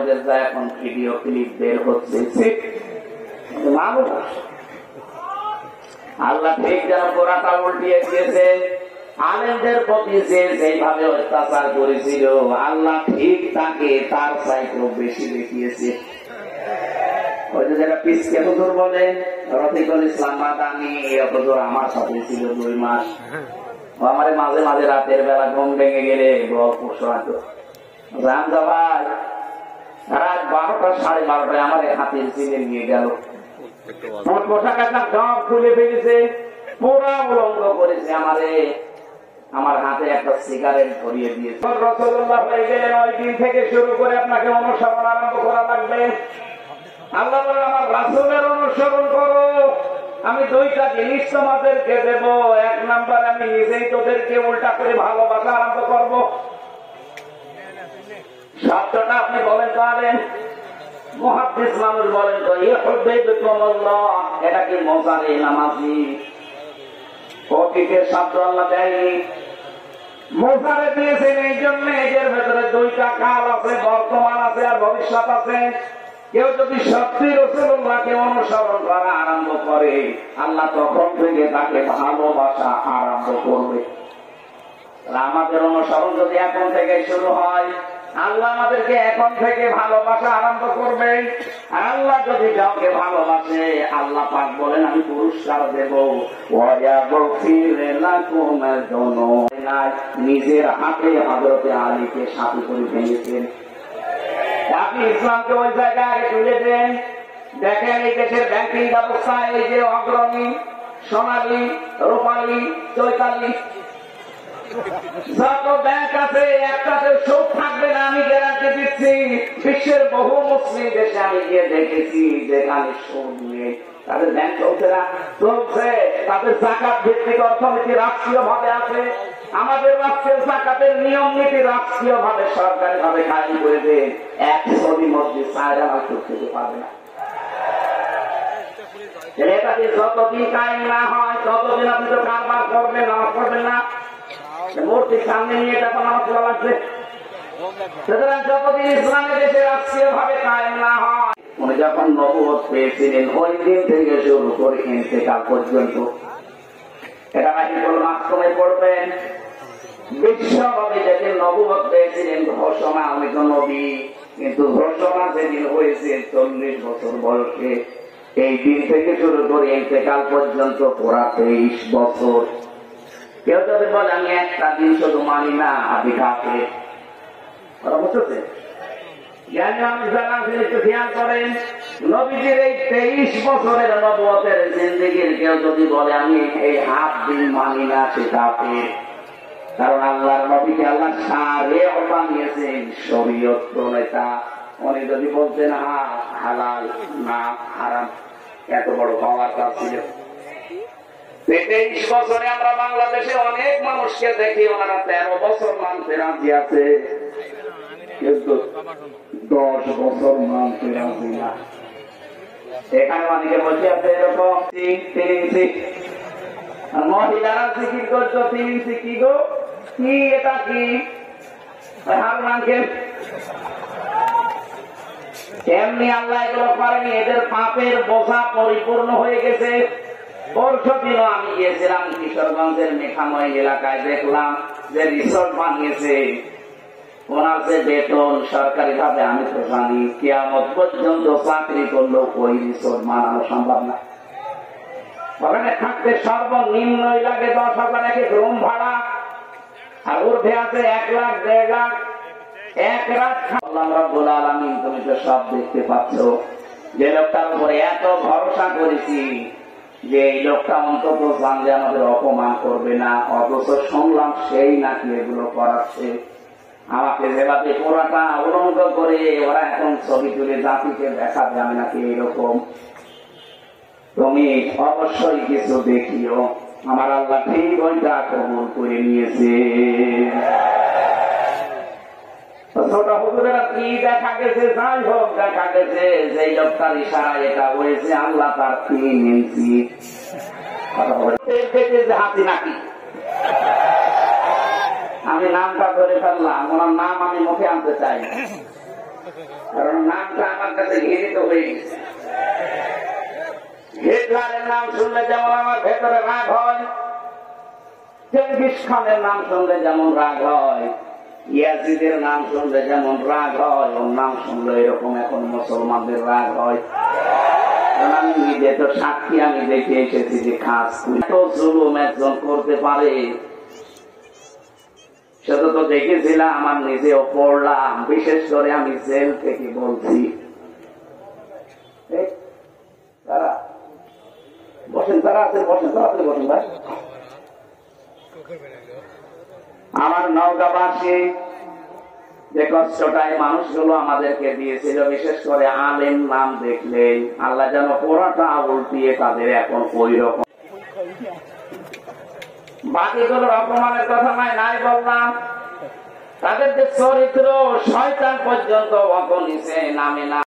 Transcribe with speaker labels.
Speaker 1: ওদের যা এখন ভিডিও ক্লিপ বের হচ্ছে, মানুষ আল্লাহ ঠিক যেন গোড়াটা উল্টিয়ে দিয়েছে। আলেমদের প্রতি যে যেভাবে অত্যাচার করেছিল, আল্লাহ ঠিক তাকে তার চাইতেও বেশি দেখিয়েছে। ওই যে যেটা পিসকে হুজুর বলে, রফিকুল ইসলাম মাদানি হুজুর আমার সাথে ছিল 2 মাস। আমার মাঝে মাঝে রাতের বেলা ঘুম ভেঙে গেলে গল্প শোনাতো। রামজা ভাই রাত 12টা 12:30 আমার হাতের চিনে নিয়ে গেল। আমার পোশাক আশাক সব খুলে ফেলেছে, পুরা উলঙ্গ করেছে আমারে। আমার হাতে একটা সিগারেট ধরিয়ে দিয়েছে। রাসূলুল্লাহ হয়ে গেলেন, ওই দিন থেকে শুরু করে আপনাকে অনুসরণ আরম্ভ করা লাগবে। আল্লাহ বলেন আমার রাসূলের অনুসরণ করো। আমি 2টা জিনিস তোমাদেরকে দেব। 1 নাম্বার, আমি নিজেই তোদেরকে উল্টা করে ভালোবাসা আরম্ভ করবো। শব্দটা আপনি বলেন পারেন, মুহাদ্দিস মানুষ বলেন তো ইউহিব্বুকুমুল্লাহ, এটা কি মোজারে নামাজি? অতীতের শব্দ আল্লাহ দেয়নি, মোজারে দিয়েছেন এই জন্য এর ভেতরে 2টা কাল আছে, বর্তমান আছে আর ভবিষ্যৎ আছে। কেউ যদি সত্যি রাসূলুল্লাহকে অনুসরণ করা আরম্ভ করে, আল্লাহ তখন থেকে তাকে ভালোবাসা আরম্ভ করবে। আমাদের অনুসরণ যদি এখন থেকে শুরু হয়, আল্লাহ আমাদেরকে এখন থেকে ভালোবাসা আরম্ভ করবে। আল্লাহ যদি কাউকে ভালোবাসে, আল্লাহ পাক বলেন আমি পুরস্কার দেব। নিজের হাতে হযরত আলীকে সাথে করে ভেঙেছেন। আপনি ইসলামকে ওই জায়গায় তুলে দেন। দেখেন এই দেশের ব্যাংকিং ব্যবস্থায় এই যে অগ্রণী, সোনালী, রূপালী, চৈতালি যত ব্যাংক আছে, একটাতে সুদ থাকবে না, আমি গ্যারান্টি দিচ্ছি। বিশ্বের বহু মুসলিম দেশে আমি গিয়ে দেখেছি যেখানে সুদ নেই, তাদের ব্যাংক চলছে না, চলছে। তাদের যাকাত ভিত্তিক অর্থনীতি রাষ্ট্রীয় ভাবে আছে। আমাদের রাষ্ট্রের যাকাতের নিয়ম নীতি রাষ্ট্রীয় ভাবে সরকারি ভাবে কায়েম করে দেন। 100 মধ্যে 4 আনা করতে পারবে না। এটাকে যতদিন কায়েম না হয়, ততদিন আপনি তো কারবার করবেন, নামাজ পড়বেন না। মূর্তির সামনে নিয়ে এটা নামাজ পড়া লাগবে। সুতরাং যতদিন ইসলামের দেশে রাষ্ট্রীয় ভাবে কায়েম না হয়, উনি যখন নবুয়ত পেয়েছিলেন, ওই দিন থেকে শুরু করে ইন্তেকাল পর্যন্ত, এটা নাকি কোন মাধ্যমে পড়বেন। বিশ্বনবী যেদিন নবুয়ত পেয়েছিলেন, ঘোষণা আমি তো নবী, কিন্তু ঘোষণা যেদিন হয়েছে 40 বছর বয়সে, এই দিন থেকে শুরু করে ইন্তেকাল পর্যন্ত পুরা 23 বছর। কেউ যদি বলে আমি একটা দিন শুধু মানি না, আপনি কাফের। বুঝতেছে? একটু খেয়াল করেন, নবীজির এই 23 বছরের নবুয়তের জিন্দেগির কেউ যদি বলে আমি এই হাফ দিন মানি না, সে কাফের। কারণ আল্লাহর নবীকে আল্লাহ সারে বানিয়েছেন শরীয়ত প্রণেতা। উনি যদি বলতেন হালাল না হারাম, এত বড় পাওয়ার কাজ ছিল। 23 বছরে আমরা বাংলাদেশে অনেক মানুষকে দেখি, ওনারা 13 বছর মানতে রাজি আছে, কিন্তু 10 বছর মানতে রাজি না। এখানে অনেকে বসে আছে এরকম 3 ইঞ্চি, মহিলারা জিকির করছো 3 ইঞ্চি। কি গো, কি এটা কি হারুন আঙ্কেল? এমনি আল্লাহ এগুলো করেনি, এদের পাপের বোঝা পরিপূর্ণ হয়ে গেছে। পরশুদিনও আমি গিয়েছিলাম কিশোরগঞ্জের মেঘাময় এলাকায়, দেখলাম যে রিসোর্ট বানিয়েছে। ওনার যে বেতন সরকারি ভাবে আমি তো জানি, কিয়ামত পর্যন্ত চাকরি করলেও ওই রিসোর্ট মানানো সম্ভব না। ওখানে থাকতে সর্বনিম্নই লাগে 10,000 এক রুম ভাড়া, আর ঊর্ধ্বে আছে 1 লাখ 1.5 লাখ 1 রাত। আল্লাহ রাব্বুল আলামিন, তুমি তো সব দেখতে পাচ্ছ। যে লোকটার উপরে এত ভরসা করেছি যে এই লোকটা অন্তত জানলে আমাদের অপমান করবে না, অথচ শুনলাম সেই নাকি এগুলো করাচ্ছে। আমাকে যেভাবে পুরাটা উলঙ্গ করে ওরা এখন ছবি তুলে জাতিকে দেখাবে আমি নাকি এইরকম। তুমি অবশ্যই কিছু দেখিও, আমার আল্লাহ ঠিক ওইটা কবুল করে নিয়েছে। ছোট হুজুরেরা কি দেখা গেছে, যাই হোক দেখা গেছে যে লোকটার ইশারা এটা হয়েছে, আল্লাহ তার 3 ইঞ্চি হাতি নাকি। আমি নামটা ধরে ফেললাম, ওনার নাম আমি মুখে আনতে চাই। কারণ নামটা আমার কাছে ঘৃণিত হয়ে গেছে। হিটলারের নাম শুনলে যেমন আমার ভেতরে রাগ হয়, চেঙ্গিস খানের নাম শুনলে যেমন রাগ হয়, ইয়াজিদের নাম শুনলে যেমন রাগ হয়, ওর নাম শুনলে এরকম এখন মুসলমানদের রাগ হয়। আমি নিজে তো সাক্ষী, আমি দেখে এসেছি যে খাস এত জুলুম একজন করতে পারে সেটা তো দেখেছিলাম, আমার নিজেও পড়লাম। বিশেষ করে আমি জেল থেকে বলছি। বসেন, তারা আছে, বসেন, তাড়াতাড়ি বসেন ভাই। আমার নওগাঁবাসী যে কষ্টটাই মানুষগুলো আমাদেরকে দিয়েছিল, বিশেষ করে আলেম নাম দেখলে আল্লাহ যেন পোড়াটা উল্টিয়ে তাদের এখন ওই রকম। বাকিগুলোর অপমানের কথা নাই বললাম, তাদের যে চরিত্র শয়তান পর্যন্ত অগণিছে নামে না।